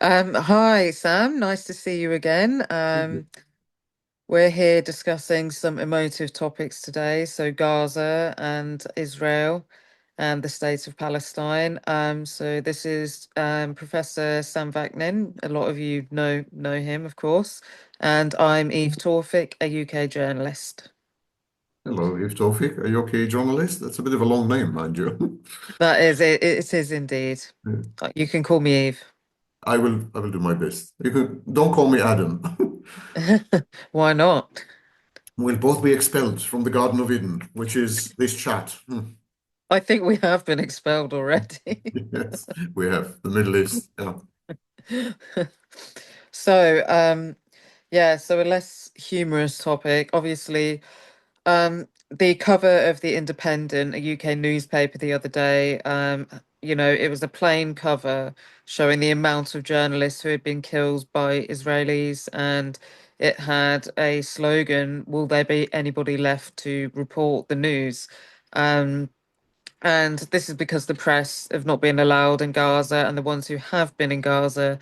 Hi, Sam. Nice to see you again. We're here discussing some emotive topics today. So Gaza and Israel and the state of Palestine. So this is Professor Sam Vaknin. A lot of you know him, of course. And I'm Eve Tawfick, a UK journalist. Hello, Yves Tawfick, a UK journalist. That's a bit of a long name, mind you. That is it. It is indeed. You can call me Eve. I will do my best. You can don't call me Adam. Why not? We'll both be expelled from the Garden of Eden, which is this chat. I think we have been expelled already. Yes, we have the Middle East. Yeah. So, yeah, so a less humorous topic. Obviously, the cover of The Independent, a UK newspaper the other day, it was a plain cover showing the amount of journalists who had been killed by Israelis, and it had a slogan, "Will there be anybody left to report the news?" Um, and this is because the press have not been allowed in Gaza, and the ones who have been in Gaza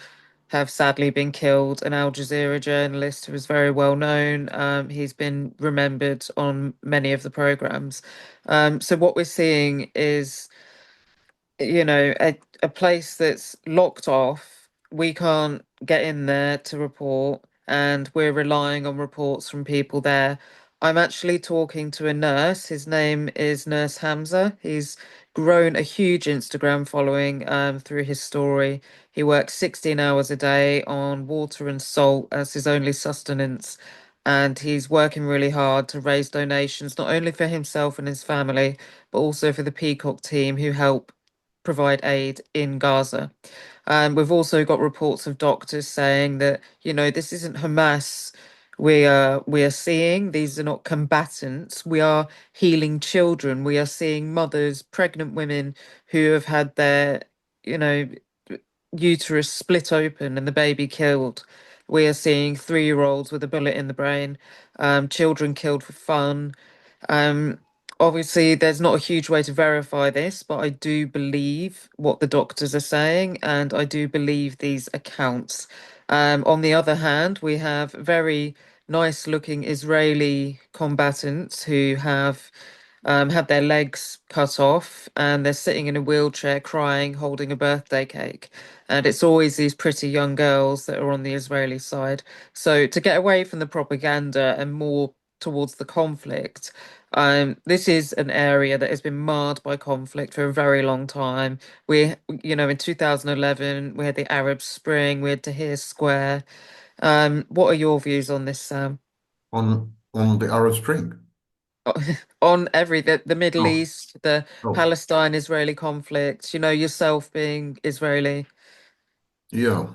have sadly been killed. An Al Jazeera journalist who was very well known, he's been remembered on many of the programs. So what we're seeing is a place that's locked off. We can't get in there to report, and we're relying on reports from people there. I'm actually talking to a nurse. His name is Nurse Hamza. He's grown a huge Instagram following through his story. He works 16 hours a day on water and salt as his only sustenance. And he's working really hard to raise donations, not only for himself and his family, but also for the Peacock team who help provide aid in Gaza. We've also got reports of doctors saying that, this isn't Hamas we are seeing. These are not combatants. We are healing children. We are seeing mothers, pregnant women who have had their, you know, uterus split open and the baby killed. We are seeing 3-year-olds with a bullet in the brain, children killed for fun. Um, Obviously, there's not a huge way to verify this, but I do believe what the doctors are saying, and I do believe these accounts. On the other hand, we have very nice-looking Israeli combatants who have had their legs cut off, and they're sitting in a wheelchair crying, holding a birthday cake. And it's always these pretty young girls that are on the Israeli side. So to get away from the propaganda and more towards the conflict, this is an area that has been marred by conflict for a very long time. In 2011, we had the Arab Spring, we had Tahrir Square. What are your views on this, Sam? On the Arab Spring. On the Middle Oh, East, the oh, Palestine-Israeli conflict, yourself being Israeli. yeah.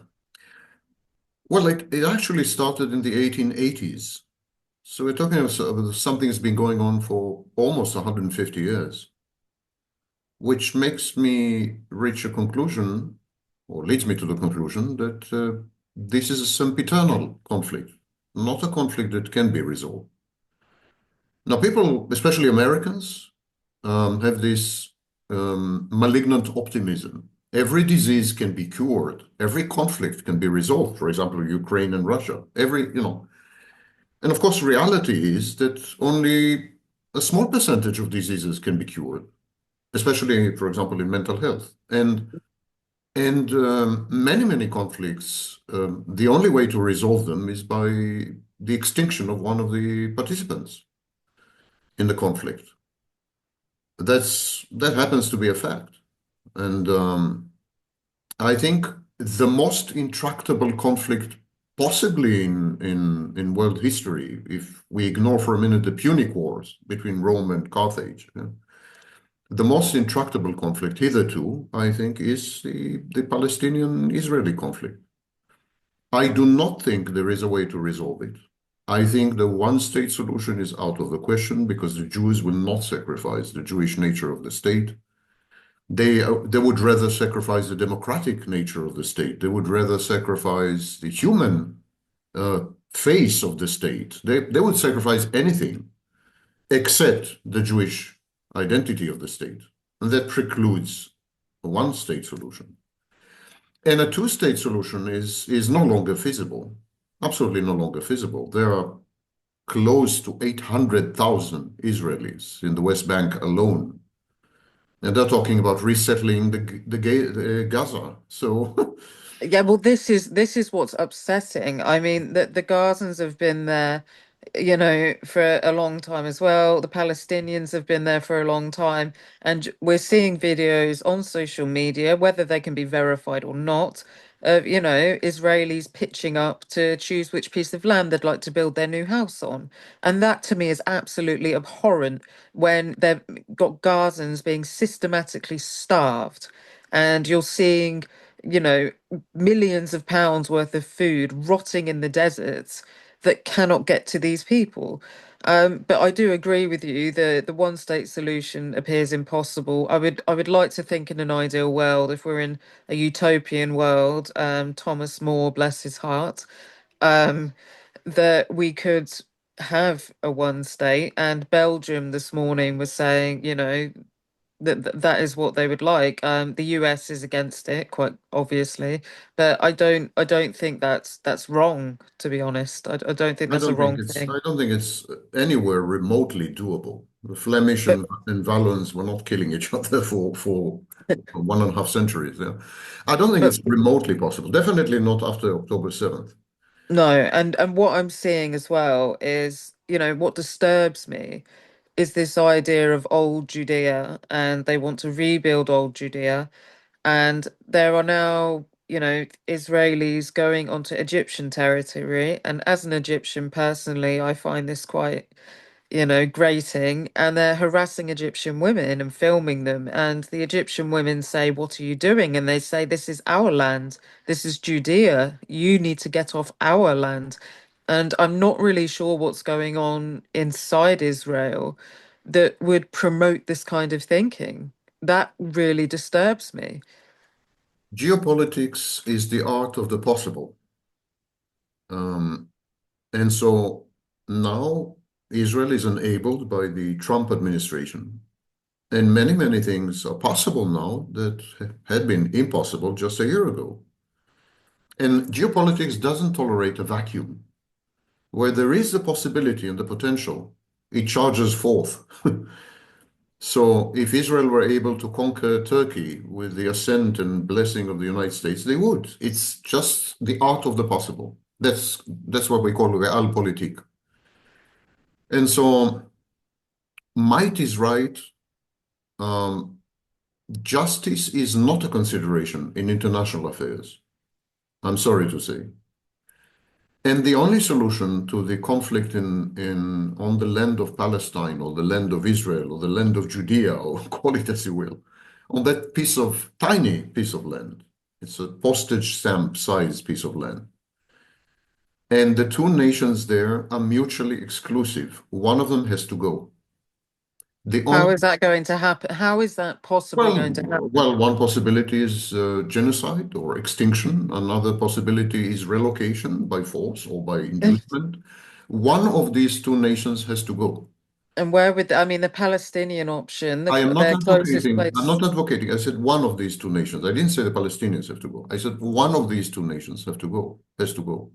Well, it actually started in the 1880s. So we're talking about something that's been going on for almost 150 years, which makes me reach a conclusion, or leads me to the conclusion that this is a sempiternal conflict, not a conflict that can be resolved. Now, people, especially Americans, have this malignant optimism. Every disease can be cured. Every conflict can be resolved. For example, Ukraine and Russia. And of course, reality is that only a small percentage of diseases can be cured, especially, for example, in mental health. And many conflicts, the only way to resolve them is by the extinction of one of the participants in the conflict. That happens to be a fact. And I think the most intractable conflict possibly in world history, if we ignore for a minute the Punic Wars between Rome and Carthage, the most intractable conflict hitherto, I think, is the Palestinian-Israeli conflict. I do not think there is a way to resolve it. I think the one-state solution is out of the question because the Jews will not sacrifice the Jewish nature of the state. They would rather sacrifice the democratic nature of the state. They would rather sacrifice the human face of the state. They would sacrifice anything except the Jewish identity of the state. And that precludes a one-state solution. And a two-state solution is no longer feasible. Absolutely no longer feasible. There are close to 800,000 Israelis in the West Bank alone. And they're talking about resettling the Gaza. So Yeah, well, this is what's upsetting. I mean, the Gazans have been there, for a long time as well. The Palestinians have been there for a long time, and we're seeing videos on social media, whether they can be verified or not, of, Israelis pitching up to choose which piece of land they'd like to build their new house on. And that to me is absolutely abhorrent when they've got Gazans being systematically starved, and you're seeing you know, millions of pounds worth of food rotting in the deserts that cannot get to these people. But I do agree with you. The one state solution appears impossible. I would like to think in an ideal world, if we're in a utopian world, Thomas More, bless his heart, um, that we could have a one state. And Belgium this morning was saying, that is what they would like. The US is against it, quite obviously, but I don't think that's wrong, to be honest. I don't think that's a wrong thing. I don't think it's anywhere remotely doable. The Flemish But and Valloons were not killing each other for 1.5 centuries. Yeah. I don't think but it's remotely possible. Definitely not after October 7th. no, and what I'm seeing as well is, what disturbs me is this idea of old Judea, and they want to rebuild old Judea. And there are now, Israelis going onto Egyptian territory. And as an Egyptian, personally, I find this quite, grating. And they're harassing Egyptian women and filming them. And the Egyptian women say, "What are you doing?" And they say, "This is our land. This is Judea. You need to get off our land." And I'm not really sure what's going on inside Israel that would promote this kind of thinking. That really disturbs me. Geopolitics is the art of the possible. Um, and so now Israel is enabled by the Trump administration. And many, many things are possible now that had been impossible just a year ago. And geopolitics doesn't tolerate a vacuum. Where there is the possibility and the potential, it charges forth. So if Israel were able to conquer Turkey with the assent and blessing of the United States, they would. It's just the art of the possible. That's what we call realpolitik. And so might is right. Um, Justice is not a consideration in international affairs. I'm sorry to say. And the only solution to the conflict on the land of Palestine or the land of Israel or the land of Judea, or call it as you will, on that tiny piece of land, it's a postage stamp size piece of land. And the two nations there are mutually exclusive. One of them has to go. The How only is that going to happen? How is that possibly Well, going to happen? well, one possibility is genocide or extinction. Another possibility is relocation by force or by inducement. One of these two nations has to go. And where would I mean the Palestinian option, I am not their closest advocating, I'm place? not advocating. I said one of these two nations. I didn't say the Palestinians have to go. I said one of these two nations have to go, has to go.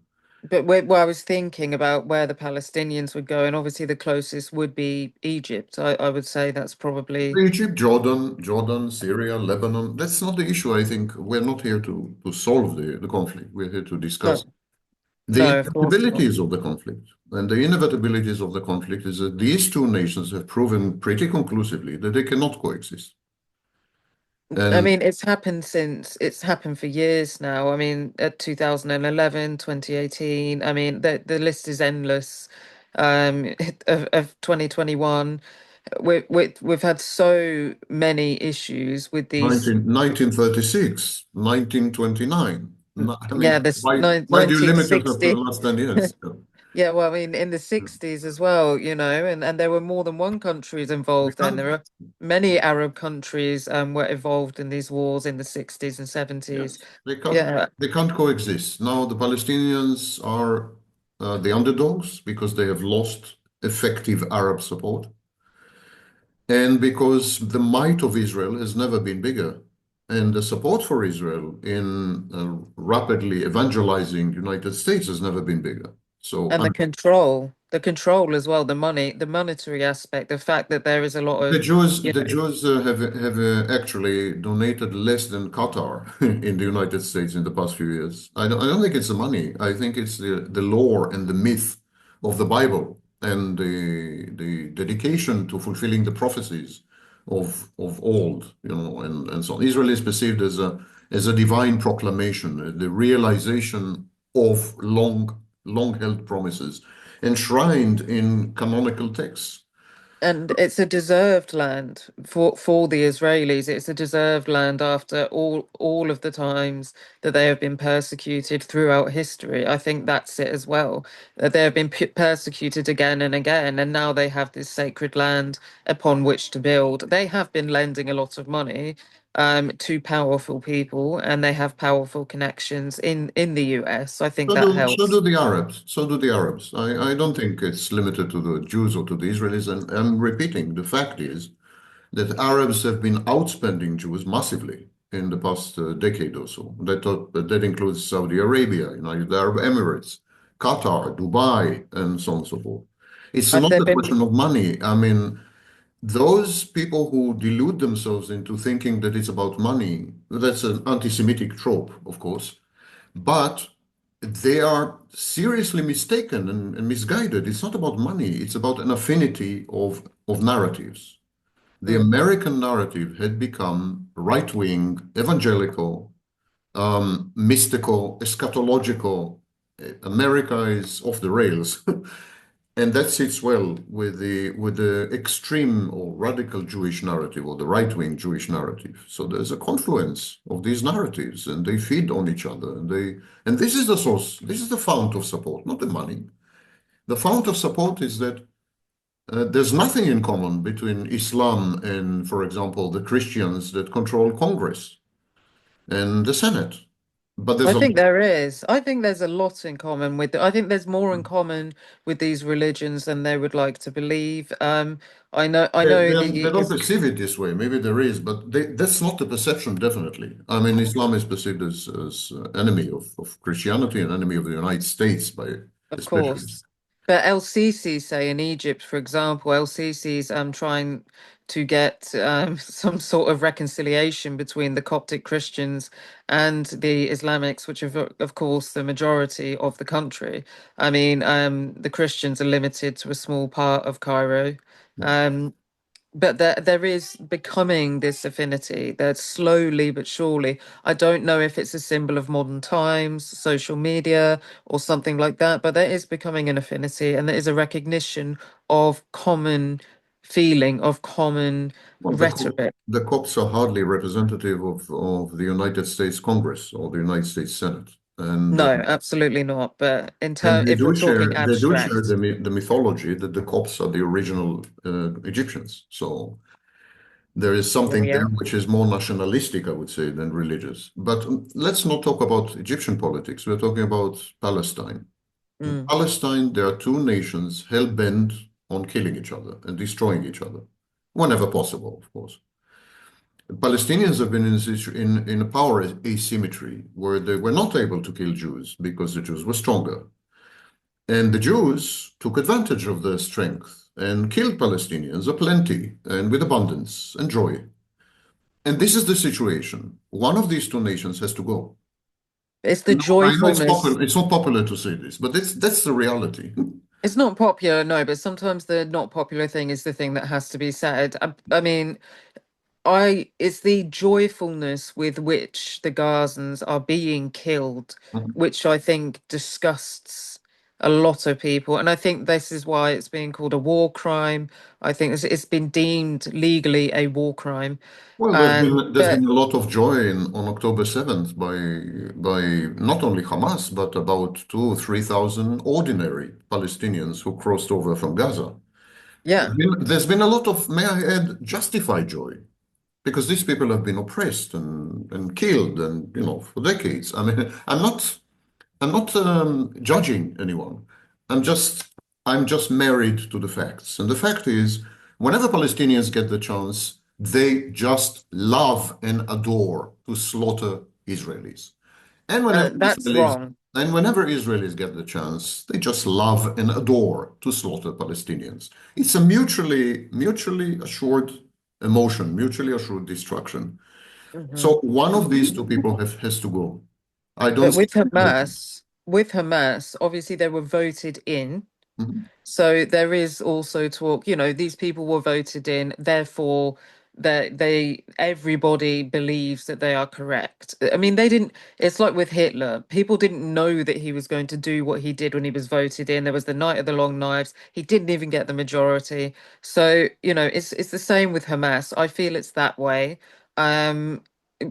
But where I was thinking about where the Palestinians would go, and obviously the closest would be Egypt. I would say that's probably Egypt, Jordan, Syria, Lebanon. That's not the issue. I think we're not here to solve the conflict. We're here to no, discuss the no, of course not. inevitabilities of the conflict. And the inevitabilities of the conflict is that these two nations have proven pretty conclusively that they cannot coexist. I And mean, it's happened for years now. I mean, 2011, 2018. I mean, the list is endless. Of 2021. We've had so many issues with these. 1936, 1929. I mean, Yeah, this why do you limit yourself to the 1960. last 10 years? Yeah, well, I mean, in the 60s as well, and there were more than one countries They involved then. can't, There are many Arab countries were involved in these wars in the 60s and 70s. yes, Yeah. they can't coexist. Now the Palestinians are the underdogs because they have lost effective Arab support. And because the might of Israel has never been bigger. and the support for Israel in rapidly evangelizing United States has never been bigger. So And the control as well, the money, the monetary aspect, the fact that there is a lot the of, Jews, you the know, Jews have actually donated less than Qatar in the United States in the past few years. I don't think it's the money. I think it's the lore and the myth of the Bible and the dedication to fulfilling the prophecies of old, and so on. Israel is perceived as a divine proclamation, the realization of long held promises enshrined in canonical texts. and it's a deserved land for the Israelis. It's a deserved land after all of the times that they have been persecuted throughout history. I think that's it as well. That they have been persecuted again and again, and now they have this sacred land upon which to build. They have been lending a lot of money to powerful people, and they have powerful connections in the US. I think that So helps. do the Arabs. So do the Arabs. I don't think it's limited to the Jews or to the Israelis. And I'm repeating, the fact is that Arabs have been outspending Jews massively in the past decade or so. That includes Saudi Arabia, United Arab Emirates, Qatar, Dubai, and so on and so forth. It's not They've a been question of money. I mean, those people who delude themselves into thinking that it's about money, that's an anti-Semitic trope, of course, but they are seriously mistaken and misguided. It's not about money, it's about an affinity of narratives. The mm, American narrative had become right-wing, evangelical, mystical, eschatological. America is off the rails. And that sits well with the extreme or radical Jewish narrative or the right-wing Jewish narrative. So there's a confluence of these narratives, and they feed on each other. And this is the source. This is the fount of support, not the money. The fount of support is that there's nothing in common between Islam and, for example, the Christians that control Congress and the Senate. But there's I a think there is. I think there's a lot in common with. I think there's more in common with these religions than they would like to believe. I know they the don't is perceive it this way. Maybe there is, but that's not the perception, definitely. I mean, Islam is perceived as enemy of Christianity and enemy of the United States by Of especially. course. But El-Sisi, say in Egypt, for example, El-Sisi's trying to get some sort of reconciliation between the Coptic Christians and the Islamics, which are, of course, the majority of the country. I mean, the Christians are limited to a small part of Cairo. Um, but there is becoming this affinity that slowly but surely, I don't know if it's a symbol of modern times, social media, or something like that, but there is becoming an affinity and there is a recognition of common feeling, of common Well, rhetoric. the Copts are hardly representative of the United States Congress or the United States Senate, No, absolutely not. But in and turn, if we're talking they do share abstract, the mythology that the Copts are the original Egyptians. So there is oh something there yeah. which is more nationalistic, I would say, than religious. But let's not talk about Egyptian politics. We're talking about Palestine. In Mm. Palestine, there are two nations hell-bent on killing each other and destroying each other, whenever possible, of course. The Palestinians have been in a power asymmetry where they were not able to kill Jews because the Jews were stronger. And the Jews took advantage of their strength and killed Palestinians aplenty and with abundance and joy. And this is the situation. One of these two nations has to go. It's the And I know it's joyfulness. popular, it's not popular to say this, but that's the reality. It's not popular, no, but sometimes the not popular thing is the thing that has to be said. I mean, it's the joyfulness with which the Gazans are being killed, which I think disgusts a lot of people. And I think this is why it's being called a war crime. I think it's been deemed legally a war crime. Well, there's But been a lot of joy on October 7th by not only Hamas, but about 3,000 ordinary Palestinians who crossed over from Gaza. yeah, There's been a lot of, may I add, justified joy because these people have been oppressed and killed and for decades. I mean, I'm not judging anyone. I'm just married to the facts. And the fact is, whenever Palestinians get the chance, They just love and adore to slaughter Israelis. And whenever That's Israelis wrong. and whenever Israelis get the chance, they just love and adore to slaughter Palestinians. It's a mutually assured emotion, mutually assured destruction. Hmm. So one of these two people has to go. I don't But see. with Hamas, obviously they were voted in. Mhm. So there is also talk, these people were voted in, therefore everybody believes that they are correct. I mean, they didn't, it's like with Hitler. People didn't know that he was going to do what he did when he was voted in. There was the Night of the Long Knives. He didn't even get the majority. So, it's the same with Hamas. I feel it's that way. Um,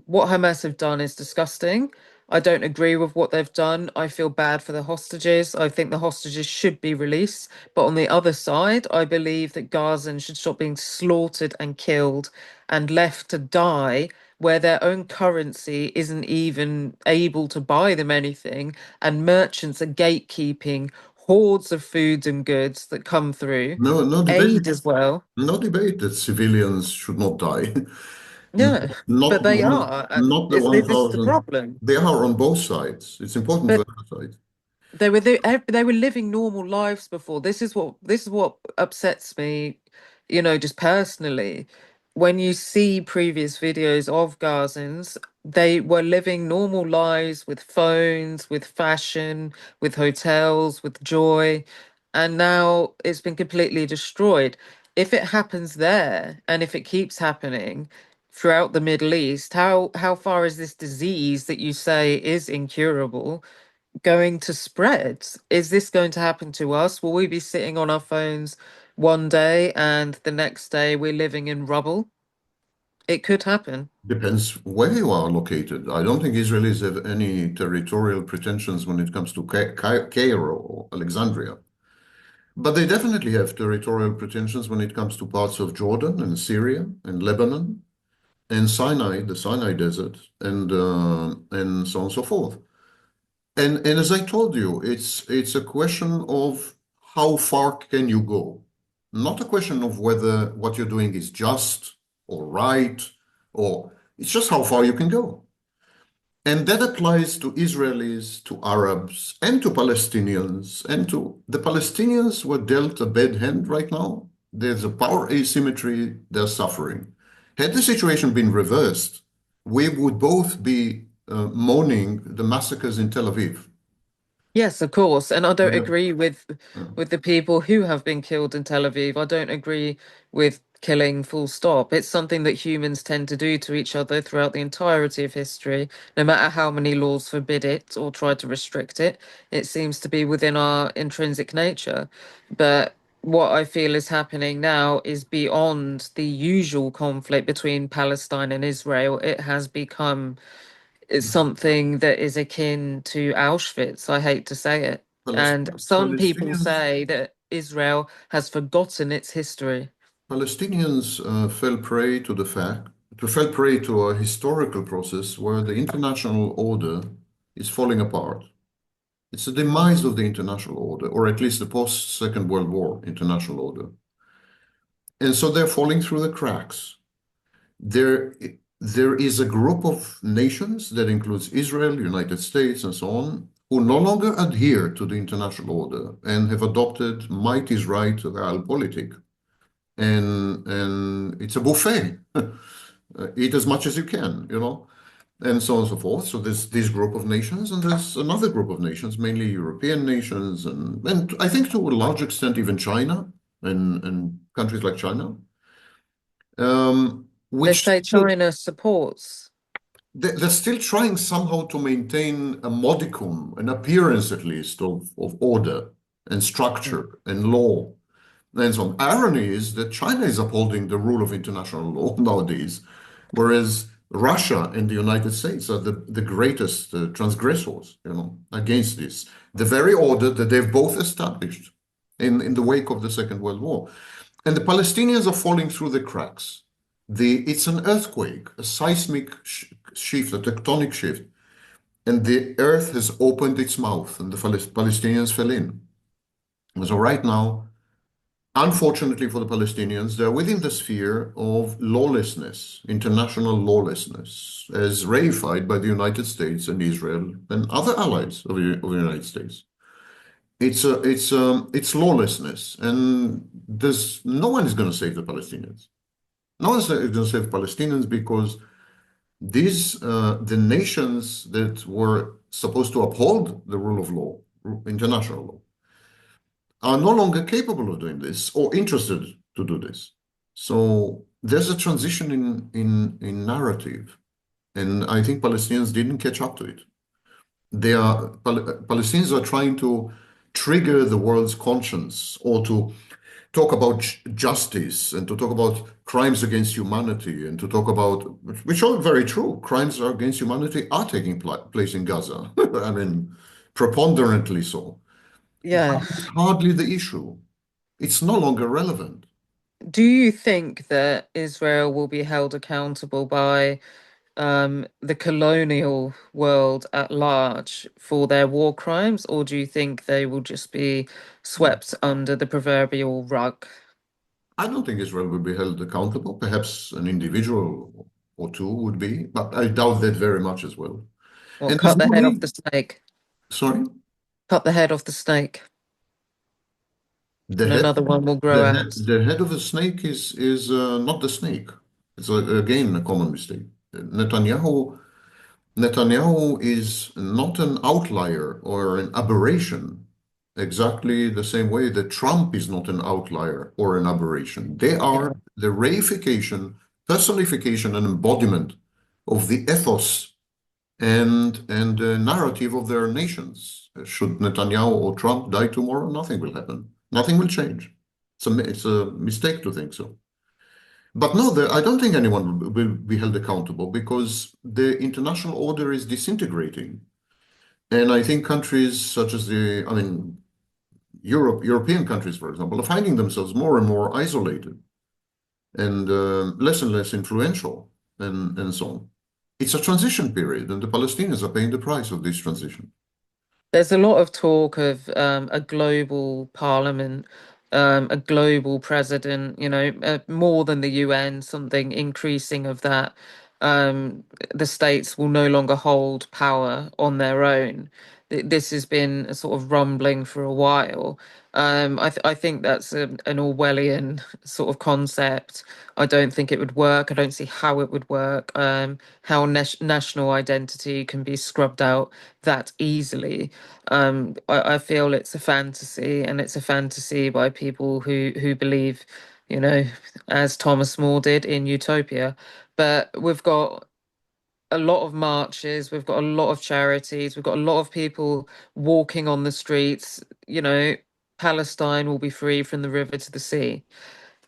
what Hamas have done is disgusting. I don't agree with what they've done. I feel bad for the hostages. I think the hostages should be released. But on the other side, I believe that Gazans should stop being slaughtered and killed and left to die where their own currency isn't even able to buy them anything, and merchants are gatekeeping hordes of foods and goods that come through. No, no debate, Aid as well. no debate that civilians should not die. Yeah, but Not they one, are. not the This is the 1,000. problem. They are on both sides. It's important to But emphasize. they were living normal lives before. This is what upsets me, just personally. When you see previous videos of Gazans, they were living normal lives with phones, with fashion, with hotels, with joy, and now it's been completely destroyed. If it happens there, and if it keeps happening throughout the Middle East, how far is this disease that you say is incurable going to spread? Is this going to happen to us? Will we be sitting on our phones one day and the next day we're living in rubble? It could happen. Depends where you are located. I don't think Israelis have any territorial pretensions when it comes to Cairo or Alexandria. But they definitely have territorial pretensions when it comes to parts of Jordan and Syria and Lebanon and Sinai, the Sinai Desert, and so on and so forth. And as I told you, it's a question of how far can you go, not a question of whether what you're doing is just or right, or it's just how far you can go. And that applies to Israelis, to Arabs, and to Palestinians. And to the Palestinians were dealt a bad hand right now. There's a power asymmetry, they're suffering. Had the situation been reversed, we would both be mourning the massacres in Tel Aviv. Yes, of course. And I don't Yeah. agree with the people who have been killed in Tel Aviv. I don't agree with killing full stop. It's something that humans tend to do to each other throughout the entirety of history, no matter how many laws forbid it or try to restrict it. It seems to be within our intrinsic nature. But what I feel is happening now is beyond the usual conflict between Palestine and Israel. It has become something that is akin to Auschwitz. I hate to say it. And some people Palestinians say that Israel has forgotten its history. Palestinians fell prey to a historical process where the international order is falling apart. It's the demise of the international order, or at least the post-Second World War international order. And so they're falling through the cracks. There, there is a group of nations that includes Israel, United States, and so on, who no longer adhere to the international order and have adopted might is right realpolitik. And it's a buffet. Eat as much as you can, and so on and so forth. So there's this group of nations, and there's another group of nations, mainly European nations, and I think to a large extent even China and countries like China, They which say China supports. they're still trying somehow to maintain a modicum, an appearance at least, of order and structure and law. And so irony is that China is upholding the rule of international law nowadays, whereas Russia and the United States are the greatest transgressors, against this. The very order that they've both established in the wake of the Second World War. And the Palestinians are falling through the cracks. It's an earthquake, a seismic shift, a tectonic shift, and the earth has opened its mouth, and the Palestinians fell in. So right now, Unfortunately for the Palestinians, they're within the sphere of lawlessness, international lawlessness, as reified by the United States and Israel and other allies of the United States. It's lawlessness, and there's no one is going to save the Palestinians. No one's going to save Palestinians because the nations that were supposed to uphold the rule of law, international law, are no longer capable of doing this or interested to do this. So there's a transition in narrative, and I think Palestinians didn't catch up to it. Palestinians are trying to trigger the world's conscience or to talk about justice and to talk about crimes against humanity and to talk about, which are very true, crimes against humanity are taking place in Gaza. I mean, preponderantly so. Yeah. But it's hardly the issue. It's no longer relevant. Do you think that Israel will be held accountable by the colonial world at large for their war crimes, or do you think they will just be swept under the proverbial rug? I don't think Israel will be held accountable. Perhaps an individual or two would be, but I doubt that very much as well. Or And there's cut the no head off the need. snake? Sorry? Cut the head off the snake, The and head, another one will grow out. the head of a snake is not the snake. It's again a common mistake. Netanyahu is not an outlier or an aberration, exactly the same way that Trump is not an outlier or an aberration. They are Yeah. the reification, personification, and embodiment of the ethos and the narrative of their nations. Should Netanyahu or Trump die tomorrow, nothing will happen. Nothing will change. It's a mistake to think so. But no, I don't think anyone will be held accountable because the international order is disintegrating. And I think countries such as I mean, European countries, for example, are finding themselves more and more isolated and less influential and so on. It's a transition period, and the Palestinians are paying the price of this transition. There's a lot of talk of a global parliament, a global president, more than the UN, something increasing of that. The states will no longer hold power on their own. This has been a sort of rumbling for a while. I think that's an Orwellian sort of concept. I don't think it would work. I don't see how it would work. How national identity can be scrubbed out that easily. I feel it's a fantasy, and it's a fantasy by people who believe, you know, as Thomas More did in Utopia. But we've got a lot of marches, we've got a lot of charities, we've got a lot of people walking on the streets. Palestine will be free from the river to the sea.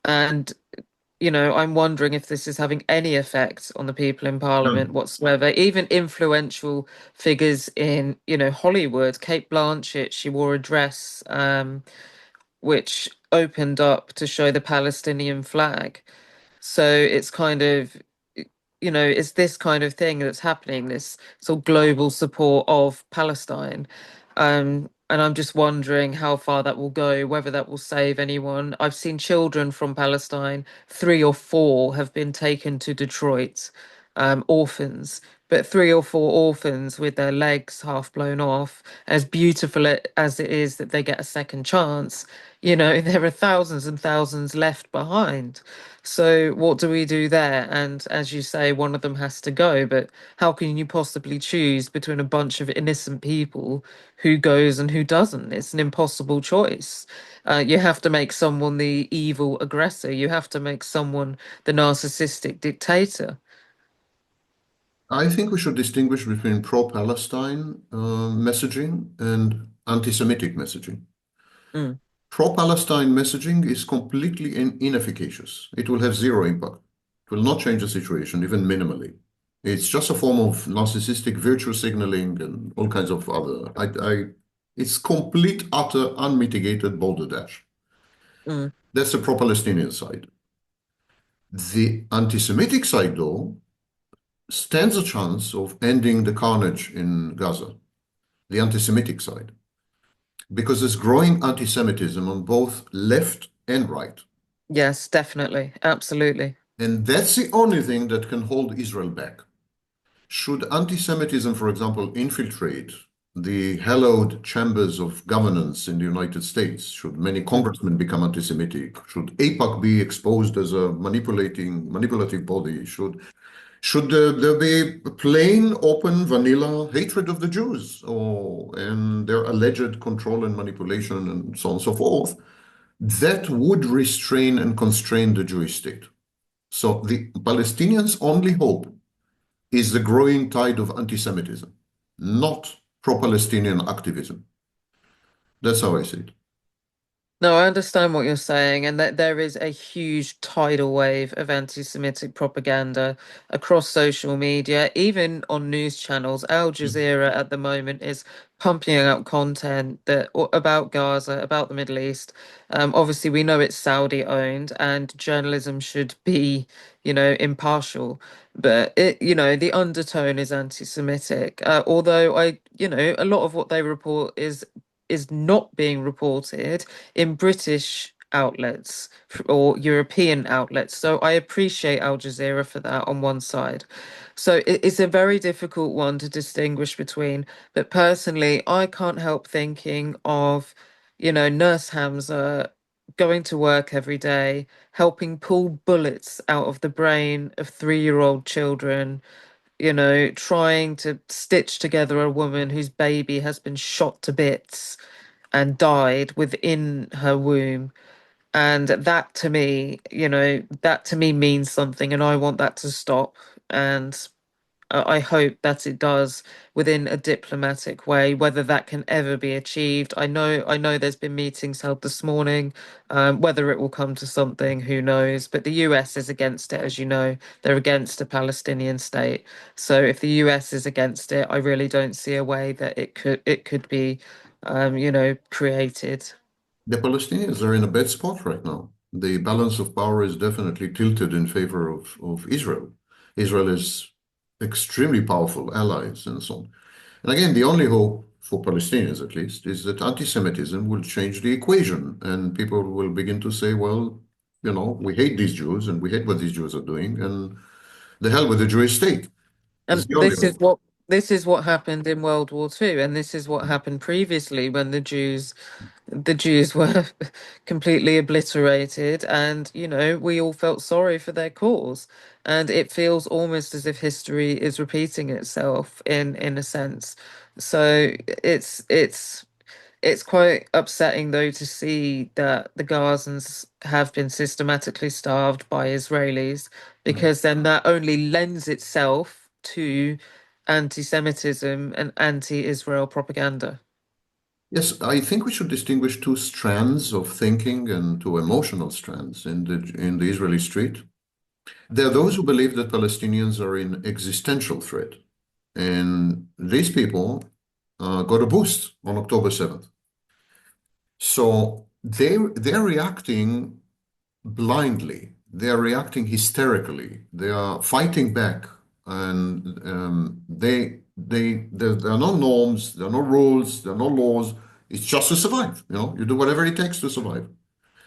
And I'm wondering if this is having any effect on the people in Parliament None. whatsoever. Even influential figures in, Hollywood. Kate Blanchett, she wore a dress which opened up to show the Palestinian flag. So it's kind of, it's this kind of thing that's happening, this sort of global support of Palestine. And I'm just wondering how far that will go, whether that will save anyone. I've seen children from Palestine, three or four have been taken to Detroit, orphans, but three or four orphans with their legs half blown off, as beautiful as it is that they get a second chance, there are thousands and thousands left behind. So what do we do there? And as you say, one of them has to go, but how can you possibly choose between a bunch of innocent people who goes and who doesn't? It's an impossible choice. You have to make someone the evil aggressor. You have to make someone the narcissistic dictator. I think we should distinguish between pro-Palestine messaging and anti-Semitic messaging. Mm, Pro-Palestine messaging is completely inefficacious. It will have zero impact. It will not change the situation, even minimally. It's just a form of narcissistic virtue signaling and all kinds of other. It's complete, utter, unmitigated balderdash. mm. That's the pro-Palestinian side. The anti-Semitic side, though, stands a chance of ending the carnage in Gaza, the anti-Semitic side, because there's growing anti-Semitism on both left and right. Yes, definitely. Absolutely. And that's the only thing that can hold Israel back. Should anti-Semitism, for example, infiltrate the hallowed chambers of governance in the United States, should many congressmen become anti-Semitic, should AIPAC be exposed as a manipulative body, should there be plain, open, vanilla hatred of the Jews or and their alleged control and manipulation and so on and so forth, that would restrain and constrain the Jewish state. So the Palestinians' only hope is the growing tide of anti-Semitism, not pro-Palestinian activism. That's how I see it. No, I understand what you're saying, and that there is a huge tidal wave of anti-Semitic propaganda across social media, even on news channels. Al Jazeera at the moment is pumping out content about Gaza, about the Middle East. Obviously, we know it's Saudi owned, and journalism should be, impartial. But the undertone is anti-Semitic. Although a lot of what they report is not being reported in British outlets or European outlets. So I appreciate Al Jazeera for that on one side. So it's a very difficult one to distinguish between. But personally, I can't help thinking of, Nurse Hamza going to work every day, helping pull bullets out of the brain of 3-year-old children, trying to stitch together a woman whose baby has been shot to bits and died within her womb. And that to me means something, and I want that to stop. And I hope that it does within a diplomatic way. Whether that can ever be achieved, I know there's been meetings held this morning. Whether it will come to something, who knows? But the US is against it, as you know. They're against a Palestinian state. So if the US is against it, I really don't see a way that it could be, created. The Palestinians are in a bad spot right now. The balance of power is definitely tilted in favor of Israel. Israel is extremely powerful allies and so on. And again, the only hope for Palestinians, at least, is that anti-Semitism will change the equation and people will begin to say, well, we hate these Jews and we hate what these Jews are doing, and the hell with the Jewish state. This And is the only hope. this is what happened in World War Two, and this is what happened previously when the Jews were completely obliterated, and we all felt sorry for their cause. And it feels almost as if history is repeating itself in a sense. So it's quite upsetting, though, to see that the Gazans have been systematically starved by Israelis, because then that only lends itself to anti-Semitism and anti-Israel propaganda. Yes, I think we should distinguish two strands of thinking and two emotional strands in the Israeli street. There are those who believe that Palestinians are in existential threat, and these people got a boost on October 7th. So they're reacting blindly. They're reacting hysterically. They are fighting back, and there are no norms, there are no rules, there are no laws. It's just to survive. You do whatever it takes to survive.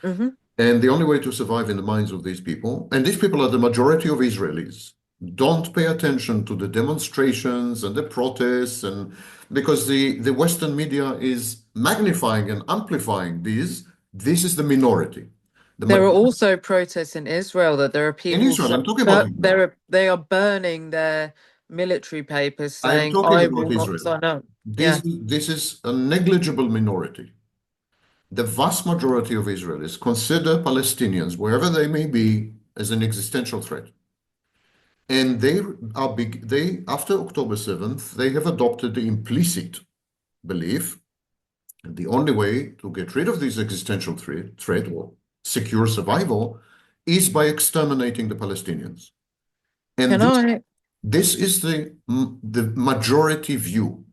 Hmm. And the only way to survive in the minds of these people, and these people are the majority of Israelis, don't pay attention to the demonstrations and the protests, and because the Western media is magnifying and amplifying these, this is the minority. The There are majority also protests in Israel that there are in people Israel, saying, I'm talking about but Israel. they are burning their military papers, I am saying, talking "I about will not Israel. sign up." This, Yeah. this is a negligible minority. The vast majority of Israelis consider Palestinians, wherever they may be, as an existential threat. And they after October 7th, they have adopted the implicit belief that the only way to get rid of this existential threat or secure survival is by exterminating the Palestinians. And Can I? this is the majority view.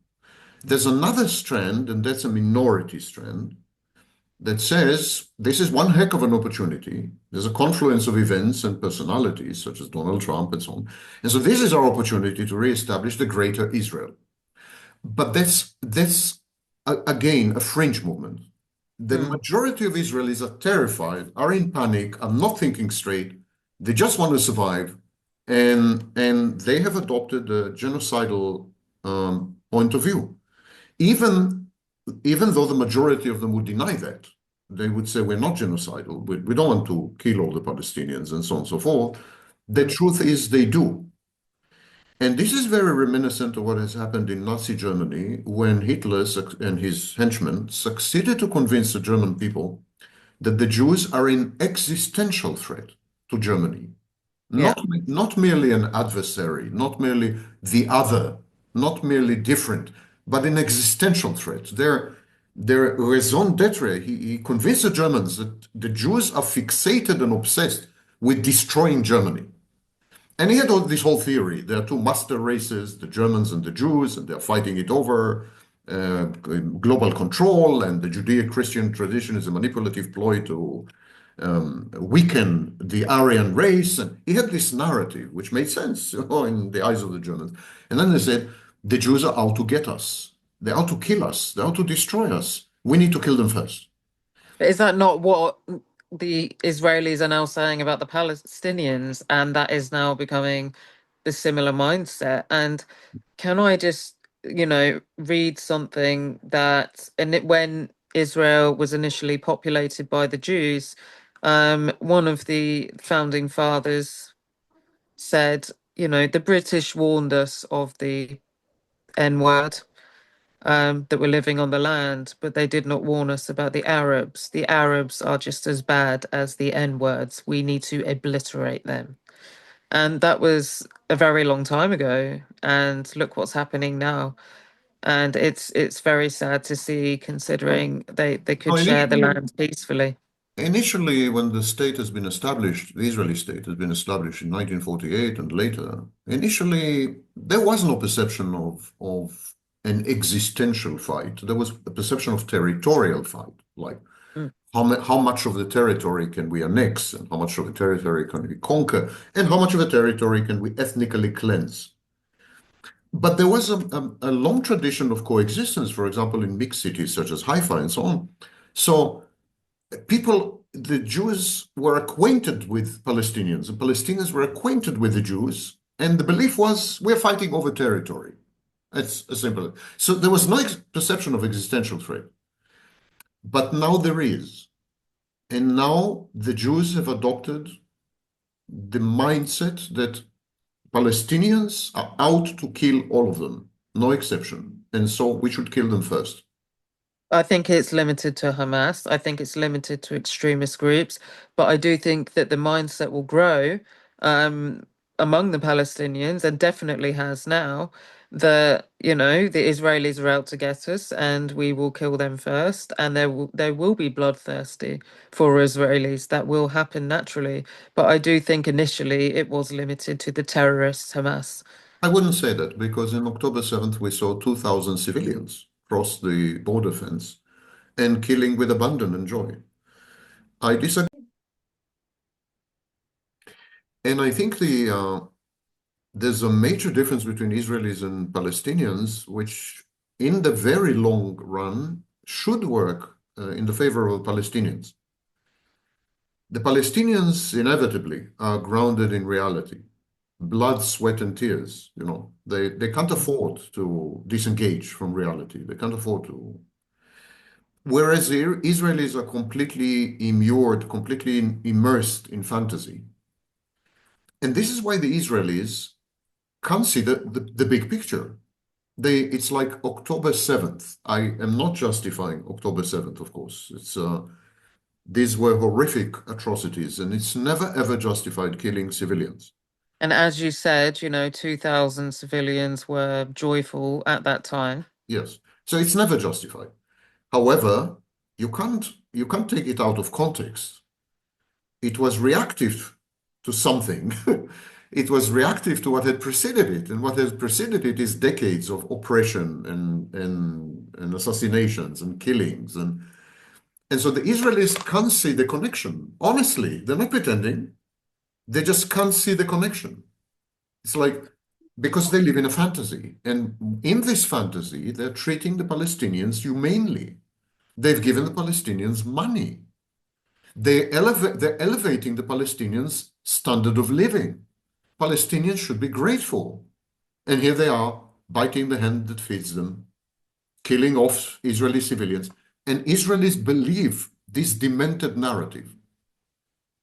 There's another strand, and that's a minority strand, that says this is one heck of an opportunity. There's a confluence of events and personalities such as Donald Trump and so on. And so this is our opportunity to reestablish the greater Israel. But that's again a fringe movement. The Mm. majority of Israelis are terrified, are in panic, are not thinking straight. They just want to survive, and they have adopted a genocidal point of view. Even even though the majority of them would deny that, they would say we're not genocidal. We don't want to kill all the Palestinians and so on and so forth. The Mm. truth is they do. And this is very reminiscent of what has happened in Nazi Germany when Hitler and his henchmen succeeded to convince the German people that the Jews are an existential threat to Germany. Yeah. Not merely an adversary, not merely the other, not merely different, but an existential threat. Their raison d'etre, he convinced the Germans that the Jews are fixated and obsessed with destroying Germany. And he had this whole theory. There are two master races, the Germans and the Jews, and they're fighting it over global control, and the Judeo-Christian tradition is a manipulative ploy to weaken the Aryan race. And he had this narrative, which made sense, in the eyes of the Germans. And then they said, the Jews are out to get us. They're out to kill us. They're out to destroy us. We need to kill them first. But is that not what the Israelis are now saying about the Palestinians? And that is now becoming the similar mindset. And can I just, read something that, when Israel was initially populated by the Jews, one of the founding fathers said, the British warned us of the N word, that were living on the land, but they did not warn us about the Arabs. The Arabs are just as bad as the N words. We need to obliterate them. And that was a very long time ago. And look what's happening now. And it's very sad to see, considering they No, could share the land peacefully. initially, when the state has been established, the Israeli state has been established in 1948 and later, initially, there was no perception of an existential fight. There was a perception of territorial fight, like Mm. how much of the territory can we annex, and how much of the territory can we conquer, and how much of the territory can we ethnically cleanse. But there was a long tradition of coexistence, for example, in mixed cities such as Haifa and so on. So the Jews were acquainted with Palestinians, and Palestinians were acquainted with the Jews, and the belief was we're fighting over territory. It's as simple. So there was no perception of existential threat, but now there is. And now the Jews have adopted the mindset that Palestinians are out to kill all of them, no exception. And so we should kill them first. I think it's limited to Hamas. I think it's limited to extremist groups. But I do think that the mindset will grow um, among the Palestinians, and definitely has now, that, the Israelis are out to get us and we will kill them first. And they will be bloodthirsty for Israelis. That will happen naturally. But I do think initially it was limited to the terrorists, Hamas. I wouldn't say that because in October 7th, we saw 2,000 civilians cross the border fence and killing with abandon and joy. I disagree. And I think there's a major difference between Israelis and Palestinians, which in the very long run should work in the favor of Palestinians. The Palestinians inevitably are grounded in reality. Blood, sweat, and tears, they can't afford to disengage from reality. They can't afford to. Whereas the Israelis are completely immured, completely immersed in fantasy. And this is why the Israelis can't see the big picture. It's like October 7th. I am not justifying October 7th, of course. These were horrific atrocities, and it's never ever justified killing civilians. And as you said, 2,000 civilians were joyful at that time. Yes. So it's never justified. However, you can't take it out of context. It was reactive to something. It was reactive to what had preceded it, and what had preceded it is decades of oppression and assassinations and killings, and so the Israelis can't see the connection. Honestly, they're not pretending. They just can't see the connection. It's like because they live in a fantasy, and in this fantasy, they're treating the Palestinians humanely. They've given the Palestinians money. They're elevating the Palestinians' standard of living. Palestinians should be grateful. And here they are, biting the hand that feeds them, killing off Israeli civilians. And Israelis believe this demented narrative.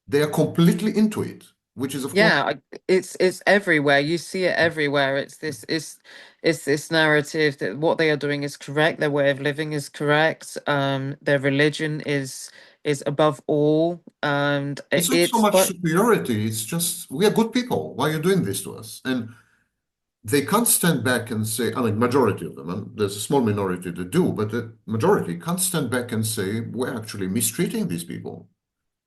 They are completely into it, which is, of course, Yeah, it's everywhere. You see it everywhere. It's this narrative that what they are doing is correct, their way of living is correct, their religion is above all, and it's not so it's much like, superiority. It's just, we are good people. Why are you doing this to us? And they can't stand back and say, I mean, majority of them, and there's a small minority that do, but the majority can't stand back and say, we're actually mistreating these people,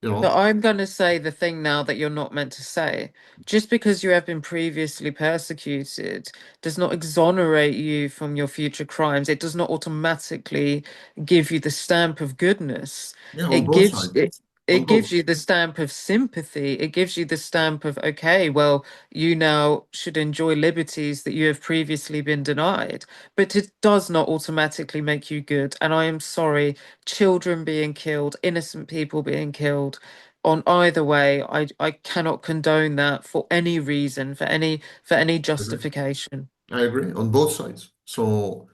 you but know? I'm going to say the thing now that you're not meant to say. Just because you have been previously persecuted does not exonerate you from your future crimes. It does not automatically give you the stamp of goodness. Yeah, on It both gives sides, it on it gives both. you the stamp of sympathy. It gives you the stamp of, okay, well, you now should enjoy liberties that you have previously been denied. But it does not automatically make you good. And I am sorry, children being killed, innocent people being killed on either way, I cannot condone that for any reason, for any I agree. justification. I agree on both sides. So,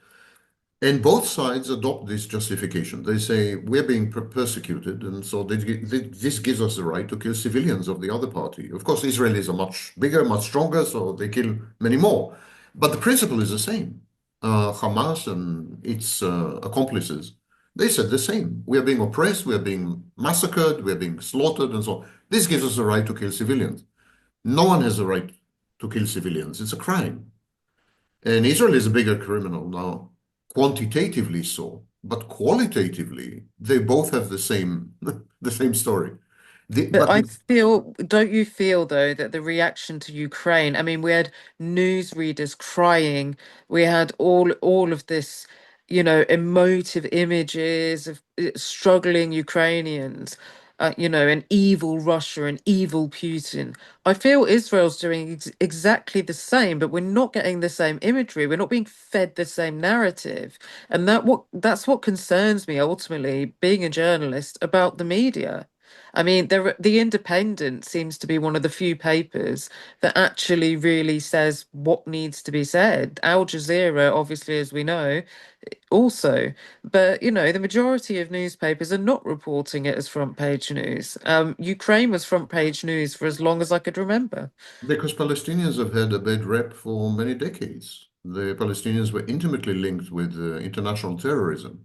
and both sides adopt this justification. They say we're being persecuted, and so this gives us the right to kill civilians of the other party. Of course, Israelis are much bigger, much stronger, so they kill many more. But the principle is the same. Hamas and its accomplices, they said the same. We are being oppressed, we are being massacred, we are being slaughtered, and so on. This gives us the right to kill civilians. No one has the right to kill civilians. It's a crime. And Israel is a bigger criminal now, quantitatively so, but qualitatively, they both have the same the same story. The, But but I the, feel, don't you feel though that the reaction to Ukraine, I mean, we had newsreaders crying, we had all of this, emotive images of struggling Ukrainians, an evil Russia and evil Putin. I feel Israel's doing exactly the same, but we're not getting the same imagery. We're not being fed the same narrative. And that's what concerns me ultimately, being a journalist, about the media. I mean, the Independent seems to be one of the few papers that actually really says what needs to be said. Al Jazeera, obviously, as we know, also. But, the majority of newspapers are not reporting it as front page news. Ukraine was front page news for as long as I could remember. because Palestinians have had a bad rep for many decades. The Palestinians were intimately linked with international terrorism.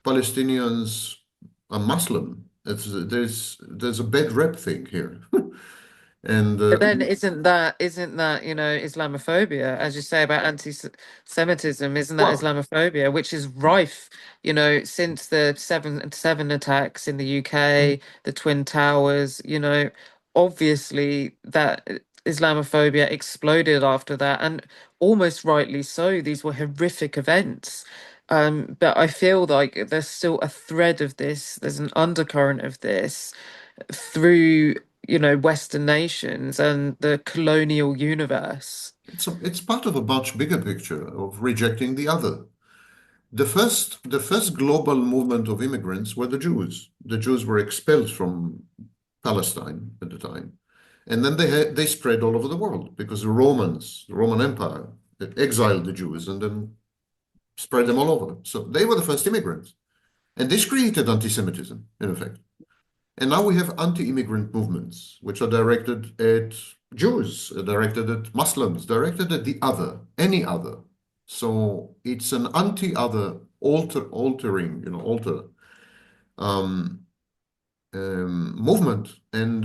Palestinians are Muslim. There's a bad rep thing here, and But then isn't that, Islamophobia, as you say about anti-Semitism, isn't that well, Islamophobia, which is rife, since the seven attacks in the UK, the Twin Towers, obviously that Islamophobia exploded after that, and almost rightly so. These were horrific events. But I feel like there's still a thread of this, there's an undercurrent of this through, Western nations and the colonial universe. it's part of a much bigger picture of rejecting the other. The first global movement of immigrants were the Jews. The Jews were expelled from Palestine at the time, and then they spread all over the world because the Roman Empire, exiled the Jews and then spread them all over. So they were the first immigrants, and this created anti-Semitism in effect. And now we have anti-immigrant movements, which are directed at Jews, directed at Muslims, directed at the other, any other. So it's an anti-other alter um, movement, and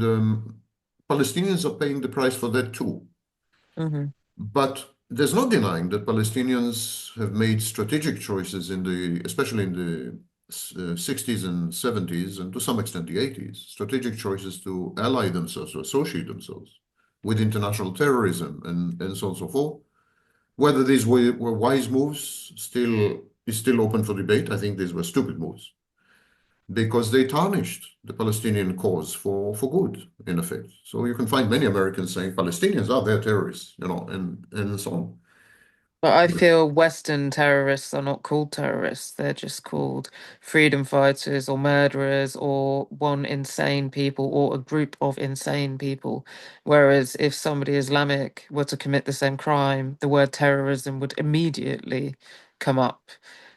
Palestinians are paying the price for that too. Hmm. But there's no denying that Palestinians have made strategic choices especially in the 60s and 70s, and to some extent the 80s, strategic choices to ally themselves, to associate themselves with international terrorism and so on and so forth. Whether these were wise moves is still open for debate. I think these were stupid moves because they tarnished the Palestinian cause for good, in effect. So you can find many Americans saying Palestinians are their terrorists, and so on. But I feel Western terrorists are not called terrorists. They're just called freedom fighters or murderers or one insane people or a group of insane people. Whereas if somebody Islamic were to commit the same crime, the word terrorism would immediately come up.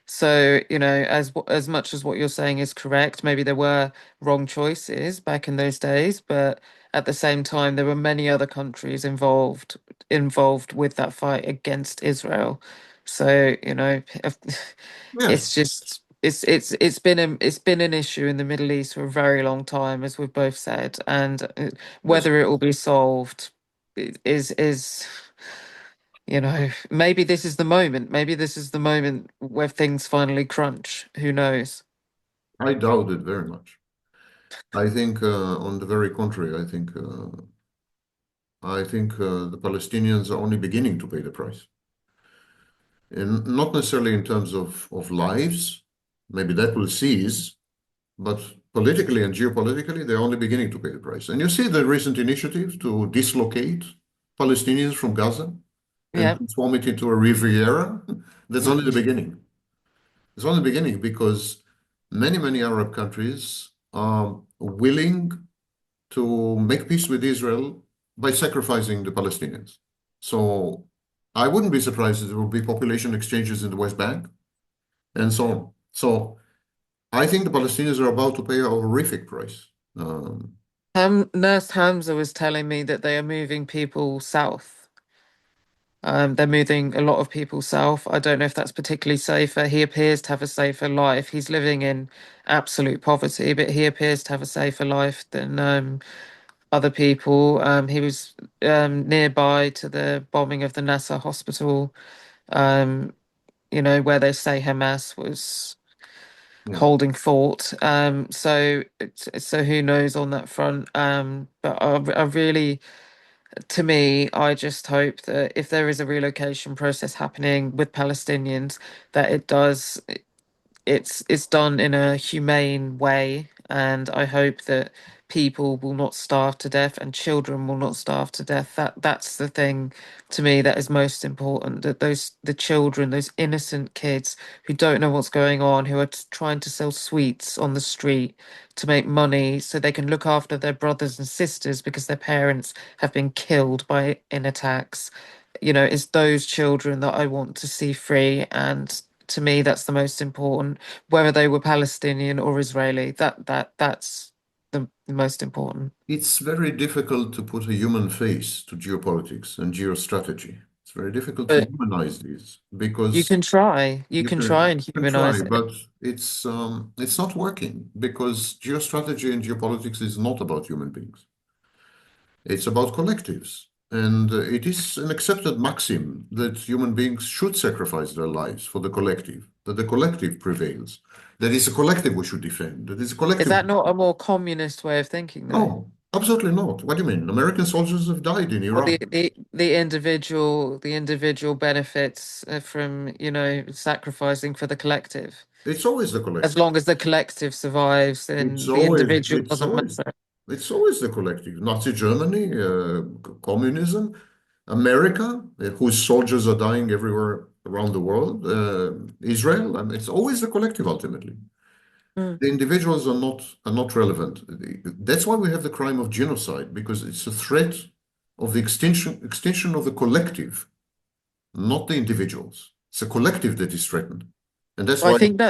So, as much as what you're saying is correct, maybe there were wrong choices back in those days, but at the same time, there were many other countries involved with that fight against Israel. So, Yes, it's just it's been an issue in the Middle East for a very long time, as we've both said, and yes. whether it will be solved is maybe this is the moment. Maybe this is the moment where things finally crunch. Who knows? I doubt it very much. I think, on the very contrary, I think the Palestinians are only beginning to pay the price, and not necessarily in terms of lives. Maybe that will cease, but politically and geopolitically, they're only beginning to pay the price. And you see the recent initiative to dislocate Palestinians from Gaza and Yeah. transform it into a Riviera. That's only the beginning. It's only the beginning because many Arab countries are willing to make peace with Israel by sacrificing the Palestinians. So I wouldn't be surprised if there will be population exchanges in the West Bank and so on. So I think the Palestinians are about to pay a horrific price. Nurse Hamza was telling me that they are moving people south. They're moving a lot of people south. I don't know if that's particularly safer. He appears to have a safer life. He's living in absolute poverty, but he appears to have a safer life than other people. He was nearby to the bombing of the Nasser hospital, um, where they say Hamas was Yeah. holding fort. So who knows on that front? But I really, to me, I just hope that if there is a relocation process happening with Palestinians, that it's done in a humane way, and I hope that people will not starve to death and children will not starve to death. That's the thing to me that is most important. That the children, those innocent kids who don't know what's going on, who are trying to sell sweets on the street to make money so they can look after their brothers and sisters because their parents have been killed by in attacks. It's those children that I want to see free, and to me, that's the most important. Whether they were Palestinian or Israeli, that's the most important. It's very difficult to put a human face to geopolitics and geostrategy. It's very difficult to But humanize these you because can try. You can try and you can try, humanize it. but it's not working because geostrategy and geopolitics is not about human beings. It's about collectives. And it is an accepted maxim that human beings should sacrifice their lives for the collective, that the collective prevails, that it's a collective we should defend, that it's a Is collective. that not a more communist way of thinking, though? No, absolutely not. What do you mean? American soldiers have died in Or Iraq. the individual benefits from, sacrificing for the collective. It's always the As collective. long as the collective survives, It's then the always, individual it's doesn't always, matter. it's always the collective. Nazi Germany, communism, America, whose soldiers are dying everywhere around the world, Israel. I mean, it's always the collective ultimately. Mm. The individuals are not relevant. That's why we have the crime of genocide, because it's a threat of the extinction of the collective, not the individuals. It's a collective that is threatened. And that's I why think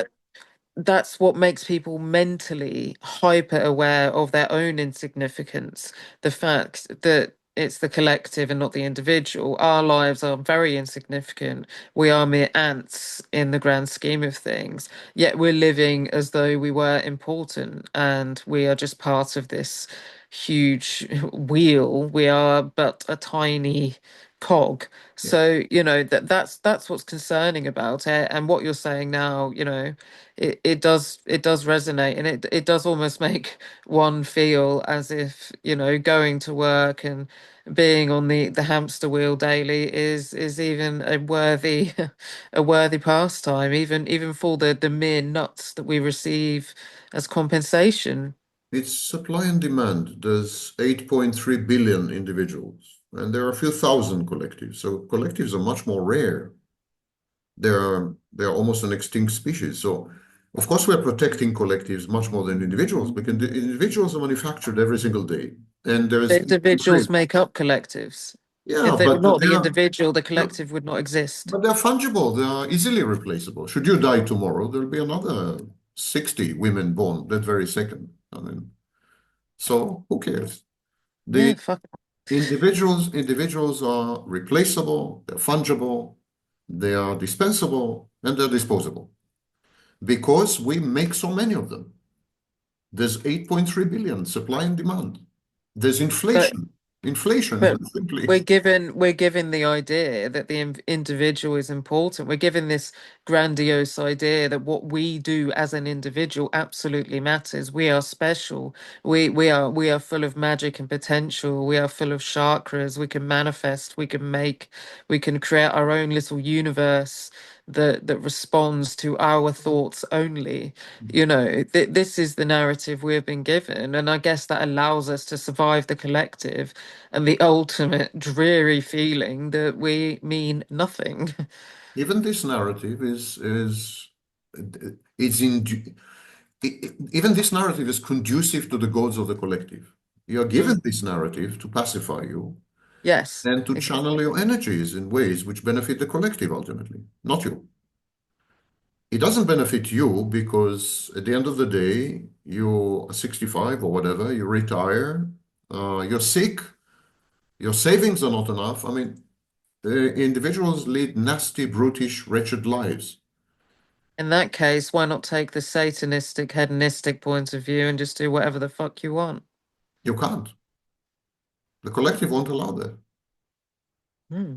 that's what makes people mentally hyper aware of their own insignificance. The fact that it's the collective and not the individual. Our lives are very insignificant. We are mere ants in the grand scheme of things. Yet we're living as though we were important and we are just part of this huge wheel. We are but a tiny cog. yeah, So, that's what's concerning about it. And what you're saying now, it does resonate, and it does almost make one feel as if going to work and being on the hamster wheel daily is even a worthy a worthy pastime, even for the mere nuts that we receive as compensation. it's supply and demand. There's 8.3 billion individuals, and there are a few thousand collectives. So collectives are much more rare. they're almost an extinct species. So, of course, we're protecting collectives much more than individuals because the individuals are manufactured every single day, and there's The individuals make up collectives. yeah, If they were but not they the are individual, the no, collective would not exist. but they're fungible. They are easily replaceable. Should you die tomorrow, there'll be another 60 women born that very second. I mean, so who cares? Yeah, The fuck. individuals are replaceable, they're fungible, they are dispensable, and they're disposable because we make so many of them. There's 8.3 billion supply and demand. There's But inflation. Inflation, But simply. we're given the idea that the individual is important. We're given this grandiose idea that what we do as an individual absolutely matters. We are special. We are full of magic and potential. We are full of chakras. We can manifest. We can make. We can create our own little universe that responds to our thoughts only. You know, this is the narrative we've been given, and I guess that allows us to survive the collective and the ultimate dreary feeling that we mean nothing. Even this narrative is in even this narrative is conducive to the goals of the collective. You're given Mm. this narrative to pacify you Yes, and to exactly. channel your energies in ways which benefit the collective ultimately, not you. It doesn't benefit you because at the end of the day, you're 65 or whatever, you retire, you're sick, your savings are not enough. I mean, individuals lead nasty, brutish, wretched lives. In that case, why not take the satanistic, hedonistic point of view and just do whatever the fuck you want? You can't. The collective won't allow that. Hmm.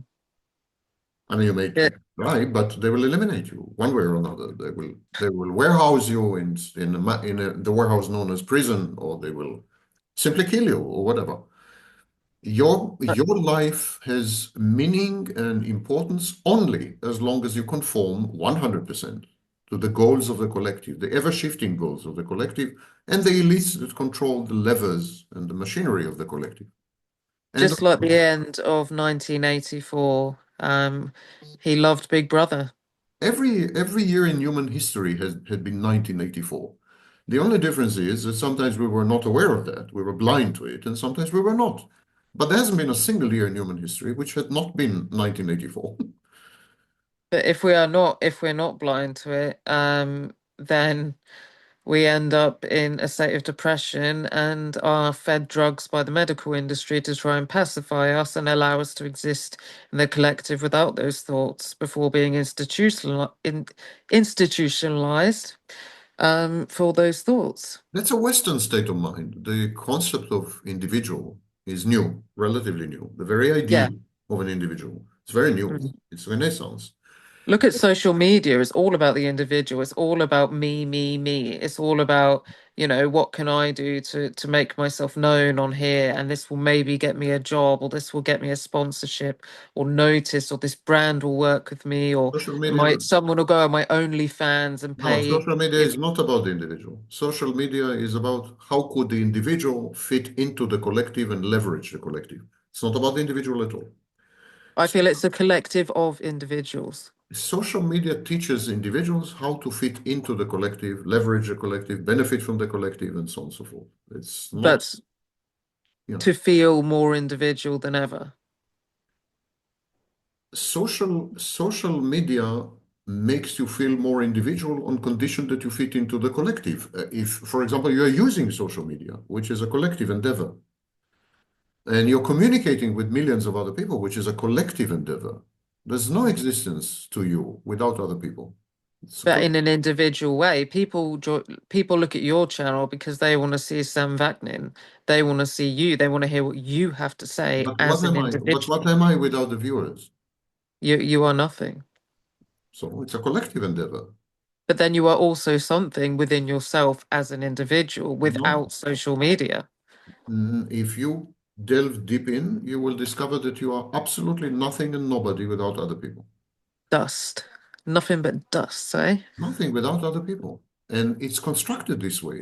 I mean, you may Yeah, try, but they will eliminate you one way or another. They will warehouse you in the warehouse known as prison, or they will simply kill you or whatever. Your life has meaning and importance only as long as you conform 100% to the goals of the collective, the ever-shifting goals of the collective, and the elites that control the levers and the machinery of the collective. And just like the end of 1984, he loved Big Brother. every year in human history has had been 1984. The only difference is that sometimes we were not aware of that, we were blind to it, and sometimes we were not. But there hasn't been a single year in human history which had not been 1984. But if we're not blind to it, then we end up in a state of depression and are fed drugs by the medical industry to try and pacify us and allow us to exist in the collective without those thoughts before being institutionalized for those thoughts. That's a Western state of mind. The concept of individual is new, relatively new. The very idea Yeah. of an individual, it's very new. Mhm. It's Renaissance. Look at social media. It's all about the individual. It's all about me, me, me. It's all about, what can I do to make myself known on here? And this will maybe get me a job, or this will get me a sponsorship, or notice, or this brand will work with me, or Social media, my someone will go on my OnlyFans and no, pay. social media You is know, not about the individual. Social media is about how could the individual fit into the collective and leverage the collective. It's not about the individual at all. I So, feel it's a collective of individuals, social media teaches individuals how to fit into the collective, leverage the collective, benefit from the collective, and so on and so forth. It's not, but you know. to feel more individual than ever. Social media makes you feel more individual on condition that you fit into the collective. If, for example, you are using social media, which is a collective endeavor, and you're communicating with millions of other people, which is a collective endeavor, there's no existence to you without other people. It's a But in an individual way, people look at your channel because they want to see Sam Vaknin. They want to see you. They want to hear what you have to say but as what an am I? But what individual. am I without the viewers? You are nothing. So it's a collective endeavor. But then you are also something within yourself as an individual No, without social media. if you delve deep in, you will discover that you are absolutely nothing and nobody without other people. Dust. Nothing but dust, eh? Nothing without other people. And it's constructed this way.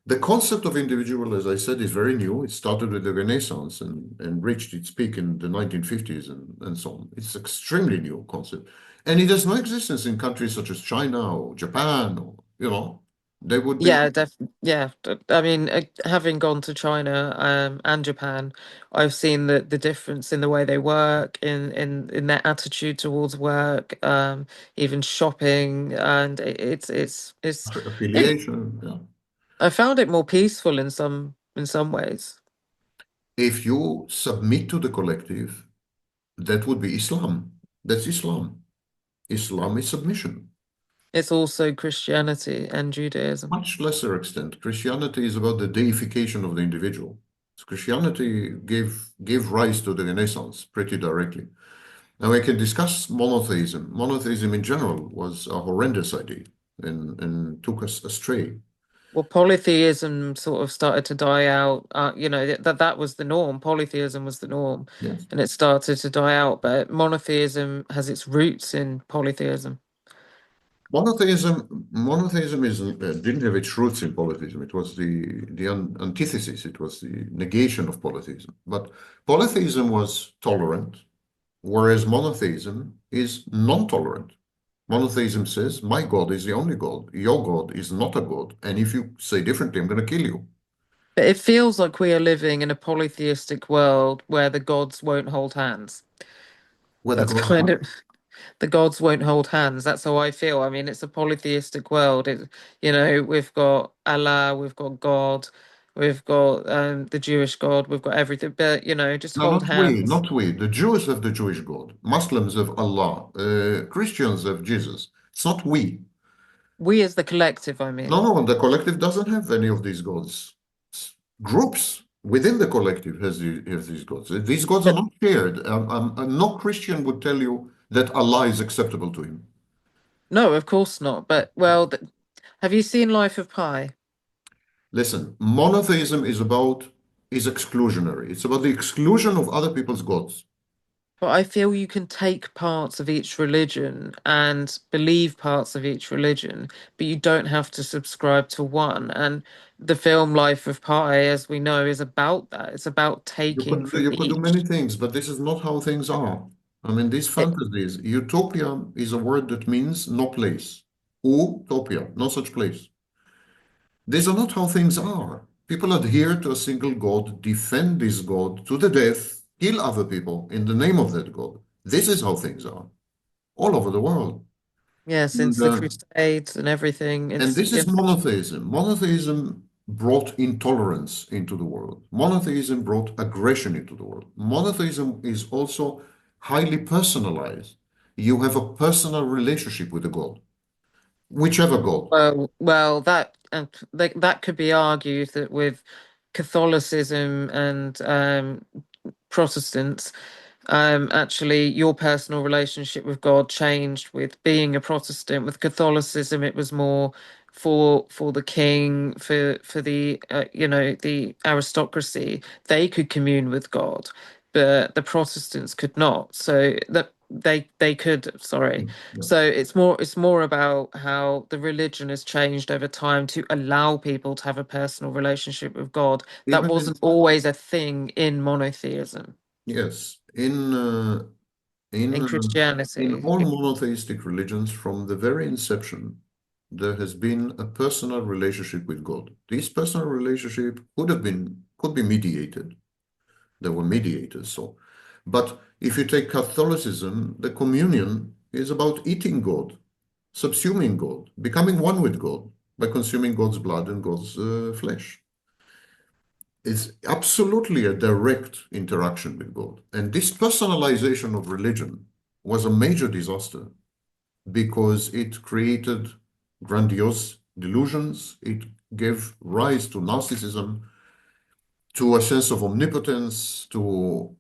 The concept of individual, as I said, is very new. It started with the Renaissance and reached its peak in the 1950s and so on. It's extremely new concept. And it has no existence in countries such as China or Japan, or, they would be. Yeah, yeah. I mean, having gone to China and Japan, I've seen the difference in the way they work, in their attitude towards work, even shopping, and it's it. Affiliation. Yeah. I found it more peaceful in some ways. If you submit to the collective, that would be Islam. That's Islam. Islam is submission. It's also Christianity and Judaism. Much lesser extent. Christianity is about the deification of the individual. So Christianity gave rise to the Renaissance pretty directly. Now we can discuss monotheism. Monotheism in general was a horrendous idea and took us astray. Well, polytheism sort of started to die out. That was the norm. Polytheism was the norm, Yes. and it started to die out. But monotheism has its roots in polytheism. Monotheism didn't have its roots in polytheism. It was the antithesis. It was the negation of polytheism. But polytheism was tolerant, whereas monotheism is non-tolerant. Monotheism says, my God is the only God. Your God is not a God. And if you say differently, I'm going to kill you. But it feels like we are living in a polytheistic world where the gods won't hold hands. Where the That's God, kind of the gods won't hold hands. That's how I feel. I mean, it's a polytheistic world. We've got Allah, we've got God, we've got the Jewish God, we've got everything. But just no, hold not we, hands. not we. The Jews have the Jewish God. Muslims have Allah. Christians have Jesus. It's not we. We as the collective, I mean. No, the collective doesn't have any of these gods. Groups within the collective has these gods. These gods are But not shared. No Christian would tell you that Allah is acceptable to him. no, of course not. But well, have you seen Life of Pi? Listen, monotheism is exclusionary. It's about the exclusion of other people's gods. But I feel you can take parts of each religion and believe parts of each religion, but you don't have to subscribe to one. And the film Life of Pi, as we know, is about that. It's about taking from You could do many each. things, but this is not how things are. I mean, these It, fantasies, utopia is a word that means no place. Utopia, no such place. These are not how things are. People adhere to a single God, defend this God to the death, kill other people in the name of that God. This is how things are all over the world. yeah, And, since the Crusades and everything, and it's this is monotheism. Monotheism brought intolerance into the world. Monotheism brought aggression into the world. Monotheism is also highly personalized. You have a personal relationship with the God, whichever God. well that and that could be argued that with Catholicism and Protestants. Actually, your personal relationship with God changed with being a Protestant. With Catholicism, it was more for the king, for the the aristocracy. They could commune with God, but the Protestants could not. So that they could, sorry. Yeah. So it's more about how the religion has changed over time to allow people to have a personal relationship with God. That Even wasn't always a thing in monotheism. yes, in In uh, in Christianity. all monotheistic religions, from the very inception, there has been a personal relationship with God. This personal relationship could be mediated. There were mediators. So, but if you take Catholicism, the communion is about eating God, subsuming God, becoming one with God by consuming God's blood and God's flesh. It's absolutely a direct interaction with God. And this personalization of religion was a major disaster because it created grandiose delusions. It gave rise to narcissism, to a sense of omnipotence, to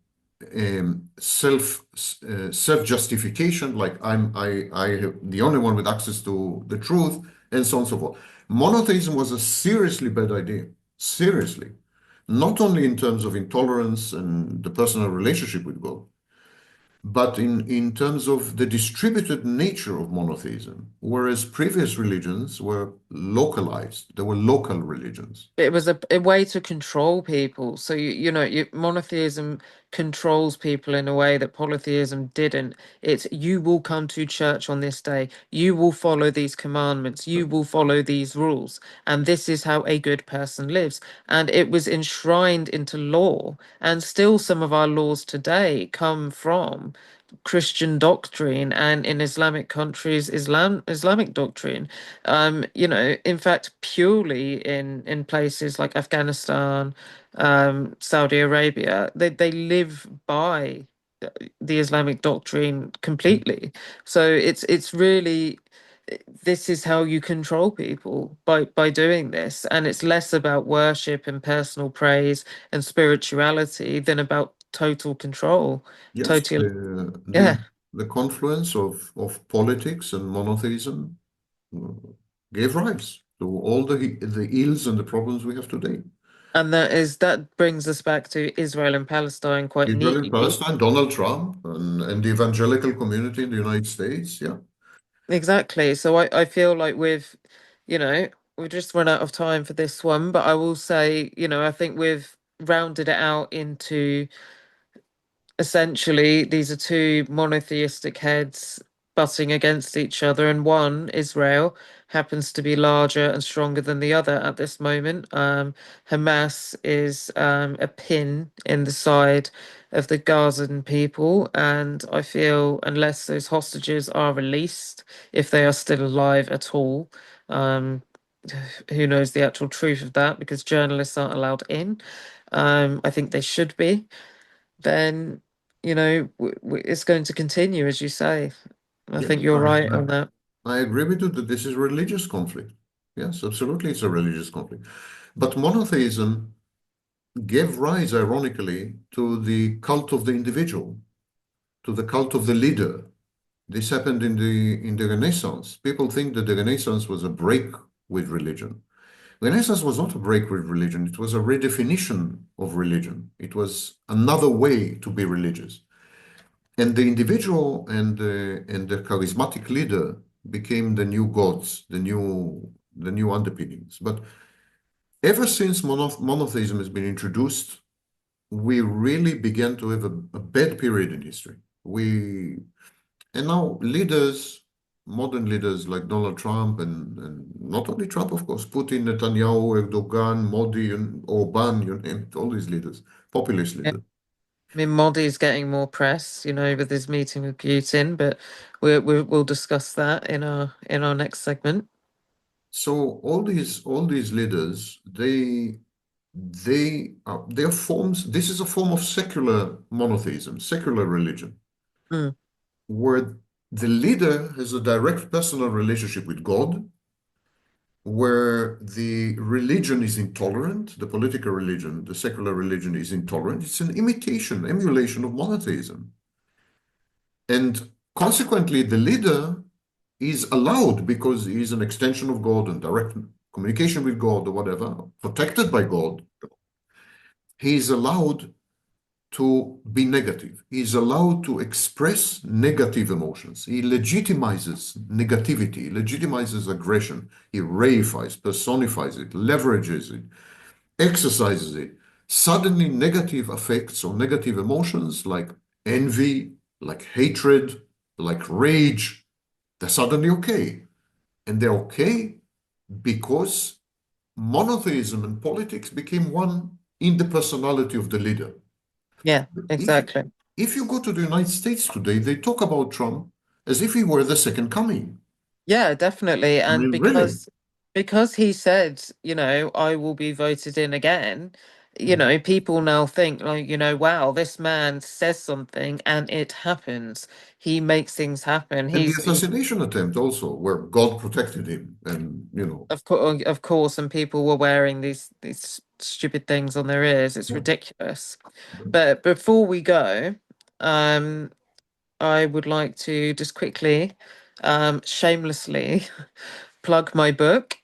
self justification, like I have the only one with access to the truth, and so on and so forth. Monotheism was a seriously bad idea, seriously, not only in terms of intolerance and the personal relationship with God, but in terms of the distributed nature of monotheism, whereas previous religions were localized, they were local religions. It was a way to control people. So monotheism controls people in a way that polytheism didn't. It's you will come to church on this day, you will follow these commandments, you will follow these rules, and this is how a good person lives. And it was enshrined into law, and still some of our laws today come from Christian doctrine and in Islamic countries, Islamic doctrine. In fact, purely in places like Afghanistan, Saudi Arabia, they live by the Islamic doctrine completely. So it's really this is how you control people by doing this, and it's less about worship and personal praise and spirituality than about total control. Yes, Total, yeah. the confluence of politics and monotheism uh, gave rise to all the ills and the problems we have today. And that brings us back to Israel and Palestine quite Israel and neatly. Palestine, Donald Trump, and the evangelical community in the United States. Yeah, Exactly. So I feel like you know, we've just run out of time for this one, but I will say, I think we've rounded it out into essentially these are two monotheistic heads butting against each other, and one, Israel, happens to be larger and stronger than the other at this moment. Hamas is a pin in the side of the Gazan people, and I feel unless those hostages are released, if they are still alive at all, um, who knows the actual truth of that because journalists aren't allowed in. I think they should be then it's going to continue, as you say. I yes, think you're right on that. I agree with you that this is religious conflict. Yes, absolutely, it's a religious conflict. But monotheism gave rise, ironically, to the cult of the individual, to the cult of the leader. This happened in the Renaissance. People think that the Renaissance was a break with religion. Renaissance was not a break with religion, it was a redefinition of religion. It was another way to be religious. And the individual and the charismatic leader became the new gods, the new underpinnings. But ever since monotheism has been introduced, we really began to have a bad period in history. And now leaders, modern leaders like Donald Trump and not only Trump, of course, Putin, Netanyahu, Erdogan, Modi, and Orban, you name it, all these leaders, populist Yeah. leaders. I mean, Modi's getting more press, with his meeting with Putin, but we'll discuss that in our next segment. So all these leaders, they are forms. This is a form of secular monotheism, secular religion, Mm, where the leader has a direct personal relationship with God, where the religion is intolerant, the political religion, the secular religion is intolerant. It's an imitation, emulation of monotheism. And consequently, the leader is allowed, because he is an extension of God and direct communication with God or whatever, protected by God, he is allowed to be negative. He is allowed to express negative emotions. He legitimizes negativity, legitimizes aggression. He reifies, personifies it, leverages it, exercises it. Suddenly, negative affects or negative emotions like envy, like hatred, like rage, they're suddenly okay. And they're okay because monotheism and politics became one in the personality of the leader. yeah, If you, exactly. if you go to the United States today, they talk about Trump as if he were the second coming. Yeah, definitely. I And mean, really. because he said, I will be voted in again, people now think like, wow, this man says something and it happens. He makes things happen. And the He's assassination attempt also, where God protected him. And, of course, and people were wearing these stupid things on their ears. It's yeah. ridiculous. But before we go, um, I would like to just quickly, shamelessly plug my book.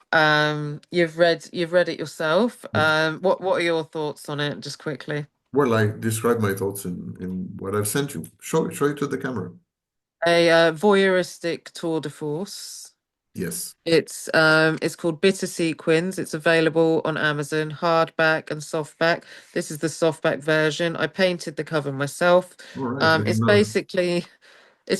You've read it yourself. What are your thoughts on it, just quickly? Well, I describe my thoughts in what I've sent you. Show it to the camera. A voyeuristic tour de force. Yes. It's called Bitter Sequins. It's available on Amazon, hardback and softback. This is the softback version. I painted the cover myself. All right. I It's didn't know.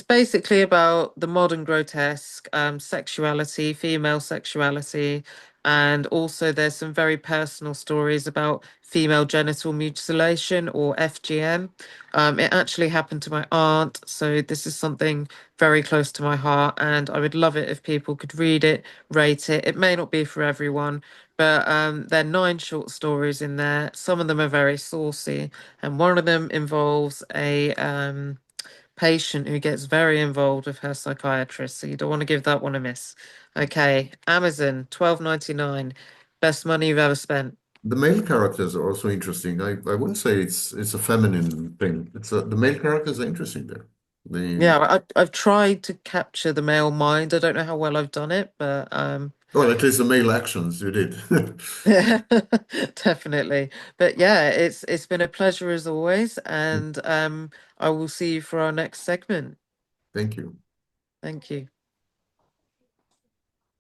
basically about the modern grotesque, sexuality, female sexuality, and also there's some very personal stories about female genital mutilation or FGM. It actually happened to my aunt, so this is something very close to my heart, and I would love it if people could read it, rate it. It may not be for everyone, but there are 9 short stories in there. Some of them are very saucy, and one of them involves a patient who gets very involved with her psychiatrist, so you don't want to give that one a miss. Okay, Amazon, 12.99, best money you've ever spent. The male characters are also interesting. I wouldn't say it's a feminine thing. The male characters are interesting there. The Yeah, I've tried to capture the male mind. I don't know how well I've done it, but well, at least the male actions you did. yeah, definitely. But yeah, it's been a pleasure as always, and I will see you for our next segment. Thank you. Thank you.